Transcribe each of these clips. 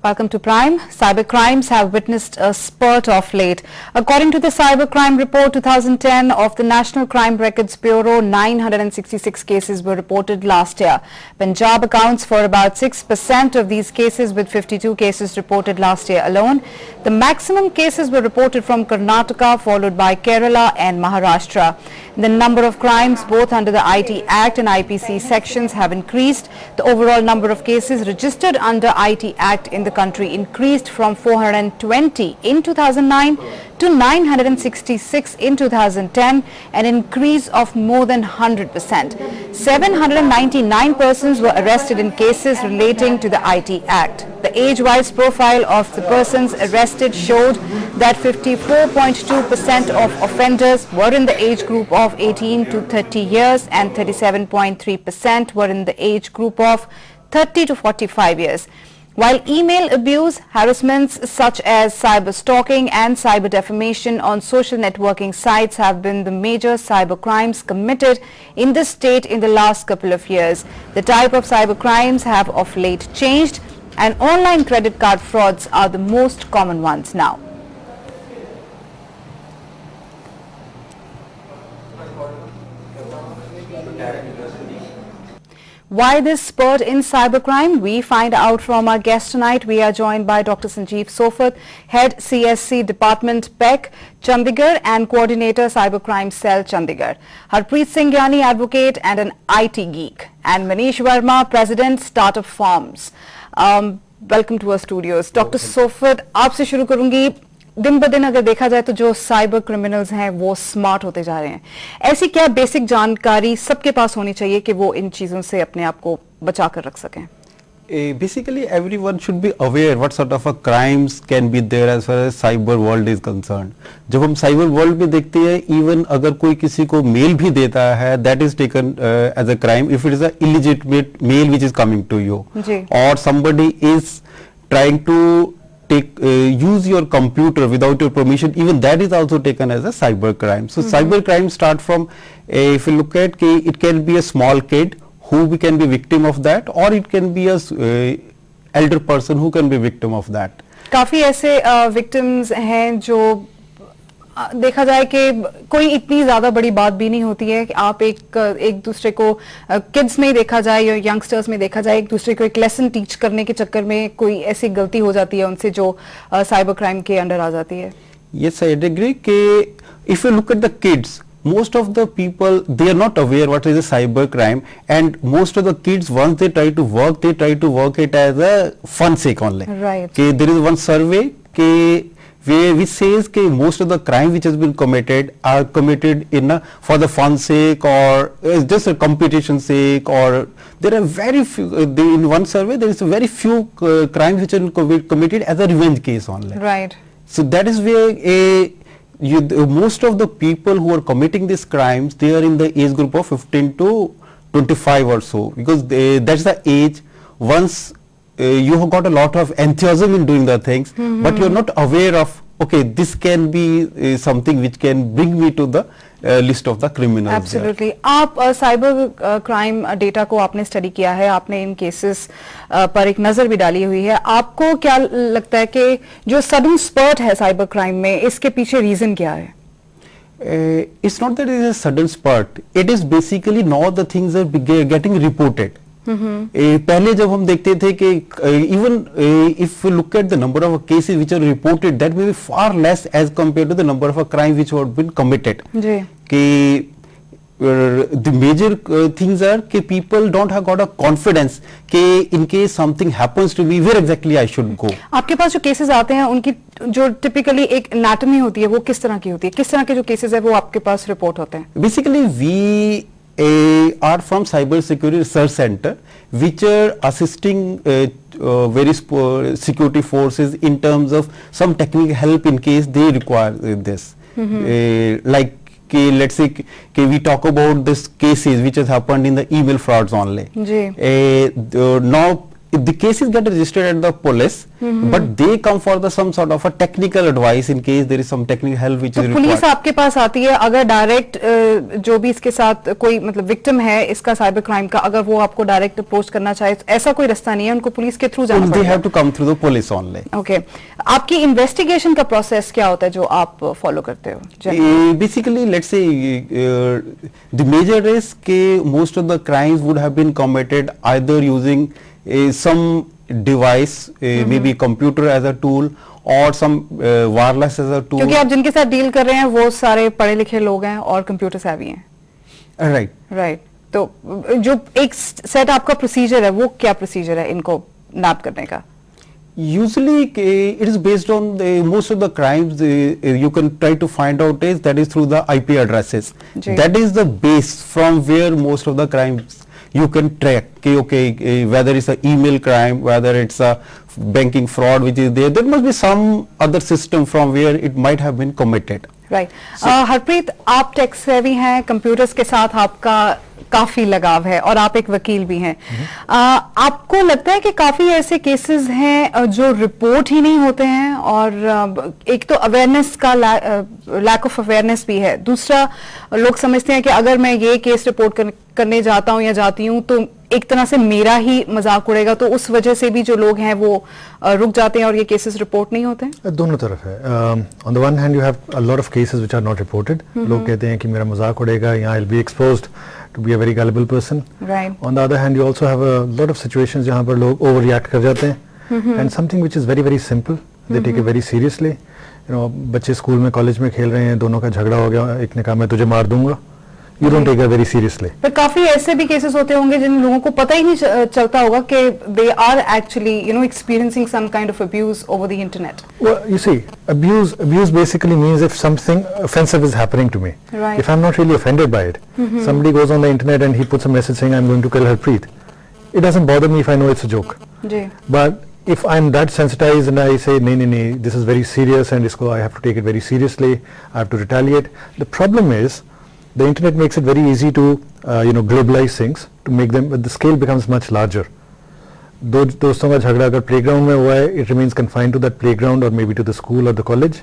Welcome to Prime. Cyber crimes have witnessed a spurt of late. According to the Cyber Crime Report 2010 of the National Crime Records Bureau, 966 cases were reported last year. Punjab accounts for about 6% of these cases, with 52 cases reported last year alone. The maximum cases were reported from Karnataka, followed by Kerala and Maharashtra. The number of crimes, both under the IT Act and IPC sections, have increased. The overall number of cases registered under IT Act in the country increased from 420 in 2009 to 966 in 2010, an increase of more than 100%. 799 persons were arrested in cases relating to the IT Act. The age-wise profile of the persons arrested showed that 54.2% of offenders were in the age group of 18 to 30 years and 37.3% were in the age group of 30 to 45 years. While email abuse, harassments such as cyber stalking and cyber defamation on social networking sites have been the major cyber crimes committed in the state in the last couple of years. The type of cyber crimes have of late changed, and online credit card frauds are the most common ones now. Why this spurt in cybercrime? We find out from our guest tonight. We are joined by Dr. Sanjeev Sofat, Head CSC Department PEC, Chandigarh, and Coordinator Cybercrime Cell, Chandigarh. Harpreet Singh Yani, Advocate and an IT geek. And Manish Verma, President, Startup Farms. Welcome to our studios. Dr. Sofat, आपसे शुरू करूंगी. दिन ब दिन अगर देखा जाए तो जो साइबर क्रिमिनल्स हैं वो स्मार्ट होते जा रहे हैं. ऐसी क्या बेसिक जानकारी सबके पास होनी चाहिए कि वो इन चीजों से अपने आप को बचा कर रख सकें? Basically, everyone should be aware what sort of a crimes can be there as far as cyber world is concerned. जब हम cyber world में देखते हैं, even अगर कोई किसी को मेल भी देता है, that is taken as a crime if it is a illegitimate mail which is coming to you, or somebody is trying to use your computer without your permission, even that is also taken as a cyber crime. So cyber crime start from, if you look at, it can be a small kid who can be victim of that, or it can be a elder person who can be victim of that. काफी ऐसे victims हैं जो देखा जाए कि कोई इतनी ज्यादा बड़ी बात भी नहीं होती है कि आप एक दूसरे को किड्स में देखा जाए या यंगस्टर्स में देखा जाए, एक दूसरे को एक लेसन टीच करने के चक्कर में कोई ऐसी गलती हो जाती है उनसे जो साइबर क्राइम के अंडर आ जाती है. Yes, I agree कि if you look at the kids, most of the people, they are not aware what is a cyber crime, and most of the kids, once they try to work, they try to work it as a fun sake only. Right. There is one survey which says that most of the crime which has been committed are committed for the fun sake, or just a competition sake, or there are very few, in one survey there is very few crimes which are committed as a revenge case only. Right. So that is where most of the people who are committing these crimes, they are in the age group of 15 to 25 or so, because that's the age once you have got a lot of enthusiasm in doing the things, but you are not aware of, okay, this can be something which can bring me to the list of the criminals. Absolutely. आप cyber crime data को आपने study किया है, आपने इन cases पर एक नजर भी डाली हुई है. आपको क्या लगता है कि जो सडन स्पर्ट है साइबर क्राइम में, इसके पीछे रीजन क्या है? It's not that it is a sudden spurt. It is basically now the things are getting reported. पहले जब हम देखते थे कि even if you look at the number of cases which are reported, that may be far less as compared to the number of crimes which have been committed. कि the major things are कि people don't have got a confidence कि in case something happens to me, where exactly I should go. आपके पास जो cases आते हैं उनकी जो typically एक एनाटॉमी होती है वो किस तरह की होती है? किस तरह के जो केसेस है वो आपके पास रिपोर्ट होते हैं? Basically we are from Cyber Security Research Center, which are assisting various security forces in terms of some technical help in case they require this. Like let's say we talk about this cases which has happened in the email frauds only. Now if the cases get registered at the police, but they come for the some sort of a technical advice in case there is some technical help which is required. Police आपके पास आती है अगर direct जो भी इसके साथ कोई मतलब विक्टिम है इसका साइबर क्राइम का, अगर वो आपको डायरेक्ट अप्रोच करना चाहे तो ऐसा कोई रास्ता नहीं है, उनको पुलिस के थ्रू जाना पड़ेगा? They have to come through the police only. Okay, आपकी इन्वेस्टिगेशन का प्रोसेस क्या होता है जो आप फॉलो करते हो? Basically, let's say the major is कि most of the crimes would have been committed either using some device, maybe computer as a tool or some wireless as a tool. क्योंकि आप जिनके साथ डील कर रहे हैं वो सारे पढ़े लिखे लोग हैं और कंप्यूटर सेवी हैं. राइट. तो जो एक सेट आपका प्रोसीजर है वो क्या प्रोसीजर है इनको नैप करने का? Usually it is based on most of the crimes you can try to find out is that is through the IP addresses. That is the base from where most of the crimes you can track. Okay, whether it's an email crime, whether it's a banking fraud which is there must be some other system from where it might have been committed. Right. Harpreet, आप tech savvy हैं, computers के साथ आपका काफी लगाव है और आप एक वकील भी हैं. आपको लगता है कि काफी ऐसे केसेस हैं जो रिपोर्ट ही नहीं होते हैं, और एक तो अवेयरनेस का लैक ऑफ अवेयरनेस भी है, दूसरा लोग समझते हैं कि अगर मैं ये केस रिपोर्ट करने जाता हूं या जाती हूं तो एक तरह से मेरा ही मजाक उड़ेगा, तो उस वजह से भी जो लोग हैं वो रुक जाते हैं और ये केसेस रिपोर्ट नहीं होते हैं? दोनों तरफ है. On the one hand you have a lot of cases which are not reported. लोग कहते हैं कि मेरा मजाक उड़ेगा या I will be exposed to be a very gullible person. On the other hand you also have a lot of situations जहां पर लोग ओवर रिएक्ट कर जाते हैं and something which is very very simple they take it very seriously. You know, बच्चे school में college में खेल रहे हैं, दोनों का झगड़ा हो गया, एक ने कहा मैं तुझे मार दूंगा. You don't take it very seriously. पर काफी ऐसे भी केसेस होते होंगे जिन लोगों को पता ही नहीं चलता होगा कि they are actually, you know, experiencing some kind of abuse over the internet. Well, you see, abuse basically means if something offensive is happening to me. Right. If I'm not really offended by it, somebody goes on the internet and he puts a message saying I'm going to kill Harpreet. It doesn't bother me if I know it's a joke. Ji. But if I'm that sensitized and I say nee, this is very serious and I have to take it very seriously, I have to retaliate. The problem is the internet makes it very easy to globalize things, to make them, but the scale becomes much larger. दोस्तों का झगड़ा अगर playground में हुआ है, it remains confined to that playground or maybe to the school or the college.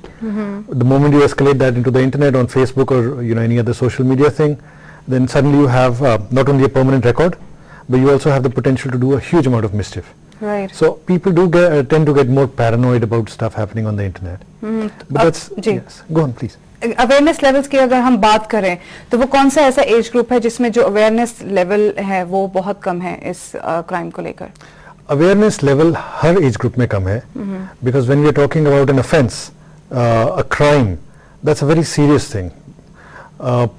The moment you escalate that into the internet on Facebook or any other social media thing, then suddenly you have not only a permanent record, but you also have the potential to do a huge amount of mischief. Right. So people do tend to get more paranoid about stuff happening on the internet. But that's yes. Go on, please. Awareness levels की अगर हम बात करें तो वो कौन सा ऐसा एज ग्रुप है जिसमें जो अवेयरनेस लेवल है वो बहुत कम है इस क्राइम को लेकर? अवेयरनेस लेवल हर एज ग्रुप में कम है, because when we are talking about an offence, a crime, that's a very serious thing.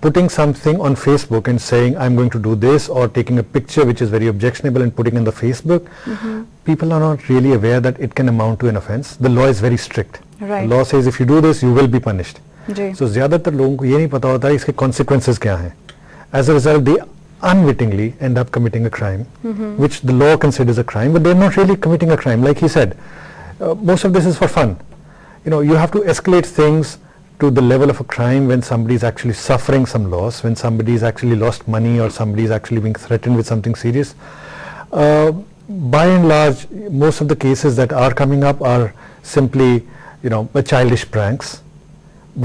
Putting something on Facebook and saying I'm going to do this, or taking a picture which is very objectionable and putting in the Facebook, people are not really aware that it can amount to an offense. The law is very strict. Right. The law says if you do this you will be punished. जी. So ज्यादातर लोगों को ये नहीं पता होता है इसके consequences क्या हैं. As a result they unwittingly end up committing a crime, which the law considers a crime, but they're not really committing a crime. Like he said, most of this is for fun. You have to escalate things to the level of a crime when somebody is actually suffering some loss, when somebody is actually lost money, or somebody is actually being threatened with something serious. By and large, most of the cases that are coming up are simply, childish pranks,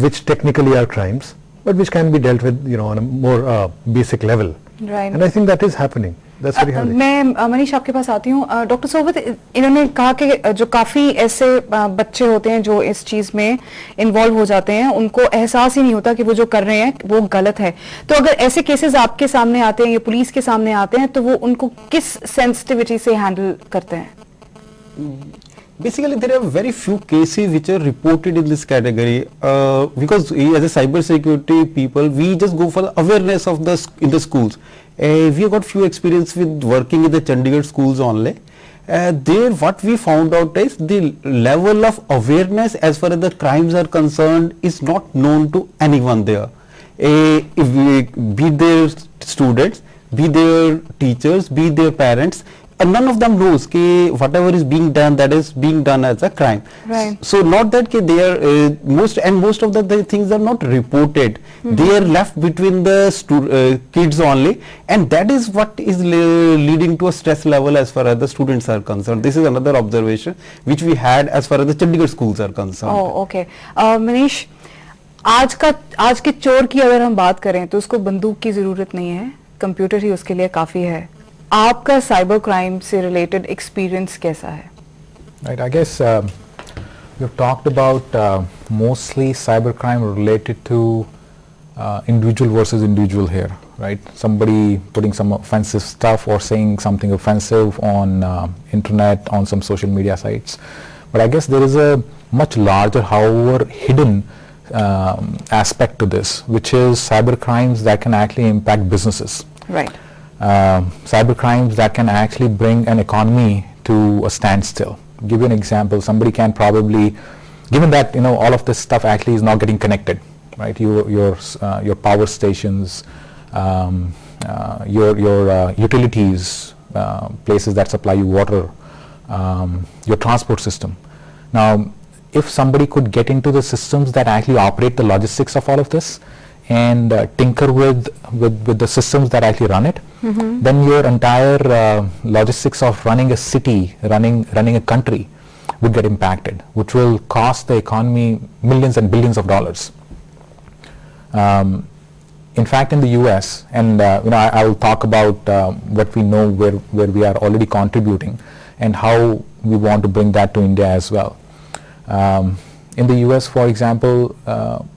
which technically are crimes, but which can be dealt with, on a more basic level. Right. And I think that is happening. That's very healthy. मैं मनीष आपके पास आती हूँ. Doctor सोबत, इन्होंने कहा कि जो काफी ऐसे बच्चे होते हैं जो इस चीज में इन्वॉल्व हो जाते हैं, उनको एहसास ही नहीं होता कि वो जो कर रहे हैं वो गलत है. तो अगर ऐसे केसेस आपके सामने आते हैं या पुलिस के सामने आते हैं तो वो उनको किस सेंसिटिविटी से हैंडल करते हैं? Basically, there are very few cases which are reported in this category because as a cyber security people, we just go for the awareness of in the schools. We have got few experience with working in the Chandigarh schools only. There, what we found out is the level of awareness as far as the crimes are concerned is not known to anyone there. Be their students, be their teachers, be their parents. none of them knows कि whatever is being done, that is being done as a crime. Right. So not that कि they are most of the things are not reported. They are left between the kids only, and that is what is leading to a stress level as far as the students are concerned. This is another observation which we had as far as the Chandigarh schools are concerned. Oh, okay. Manish, आज के चोर की अगर हम बात करें तो उसको बंदूक की जरूरत नहीं है, कंप्यूटर ही उसके लिए काफी है. आपका साइबर क्राइम से रिलेटेड एक्सपीरियंस कैसा है? Right, I guess we've talked about mostly cybercrime related to individual versus individual here, right? Somebody putting some offensive stuff or saying something offensive on internet, on some social media sites. But I guess there is a much larger, however hidden aspect to this, which is cybercrimes that can actually impact businesses. Right. Cybercrimes that can actually bring an economy to a standstill. Give you an example. Somebody can probably, given that all of this stuff actually is not getting connected, right? Your power stations, your utilities, places that supply you water, your transport system. Now, if somebody could get into the systems that actually operate the logistics of all of this and tinker with the systems that actually run it, then your entire logistics of running a city, running a country would get impacted, which will cost the economy millions and billions of dollars. In fact, in the US, and I will talk about what we know where we are already contributing and how we want to bring that to India as well. In the US, for example,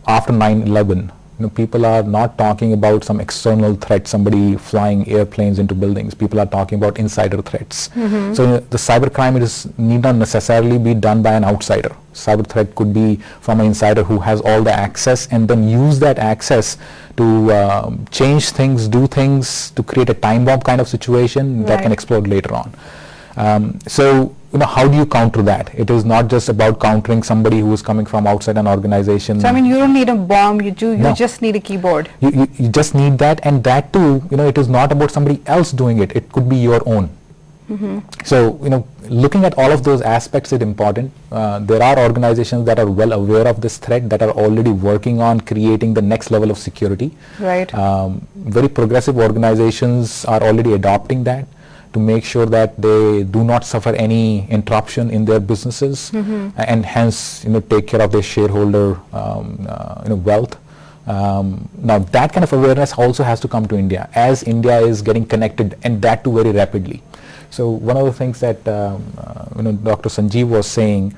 after 9/11, people are not talking about some external threat, somebody flying airplanes into buildings. People are talking about insider threats. So the cybercrime need not necessarily be done by an outsider. Cyber threat could be from an insider who has all the access and then use that access to change things, do things, to create a time bomb kind of situation that can explode later on. So how do you counter that? It is not just about countering somebody who is coming from outside an organization. So I mean, you don't need a bomb, you just need a keyboard. You just need that, and that too, it is not about somebody else doing it. It could be your own. So looking at all of those aspects is important. There are organizations that are well aware of this threat, that are already working on creating the next level of security. Right. Very progressive organizations are already adopting that, to make sure that they do not suffer any interruption in their businesses, and hence take care of their shareholder wealth. Now that kind of awareness also has to come to India, as India is getting connected, and that too very rapidly. So one of the things that Dr. Sanjeev was saying,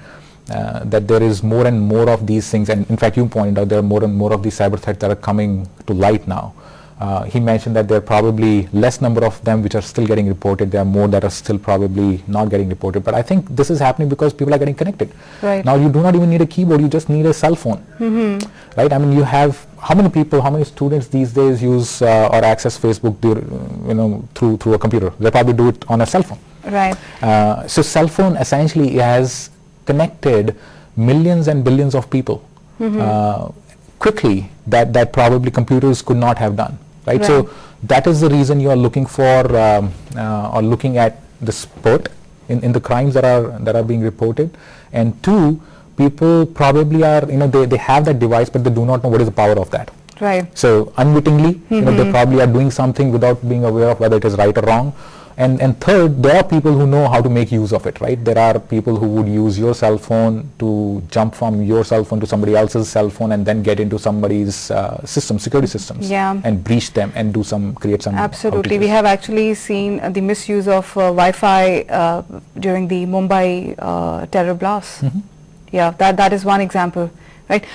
that there is more and more of these things, and in fact you pointed out there are more and more of these cyber threats that are coming to light now. He mentioned that there are probably less number of them which are still getting reported. There are more that are still probably not getting reported. But I think this is happening because people are getting connected. Right. Now you do not even need a keyboard, you just need a cell phone. Right? I mean, you have, how many students these days use or access Facebook through a computer? They probably do it on a cell phone. Right. So cell phone essentially has connected millions and billions of people quickly that probably computers could not have done. Right? So that is the reason you are looking for or looking at the spurt in the crimes that are being reported. And two, people probably are they have that device, but they do not know what is the power of that. Right. So unwittingly, they probably are doing something without being aware of whether it is right or wrong. And third, there are people who know how to make use of it, right? There are people who would use your cell phone to jump from your cell phone to somebody else's cell phone and then get into somebody's security systems, and breach them and create some Absolutely. outages. We have actually seen the misuse of Wi-Fi during the Mumbai terror blast. Yeah, that is one example, right?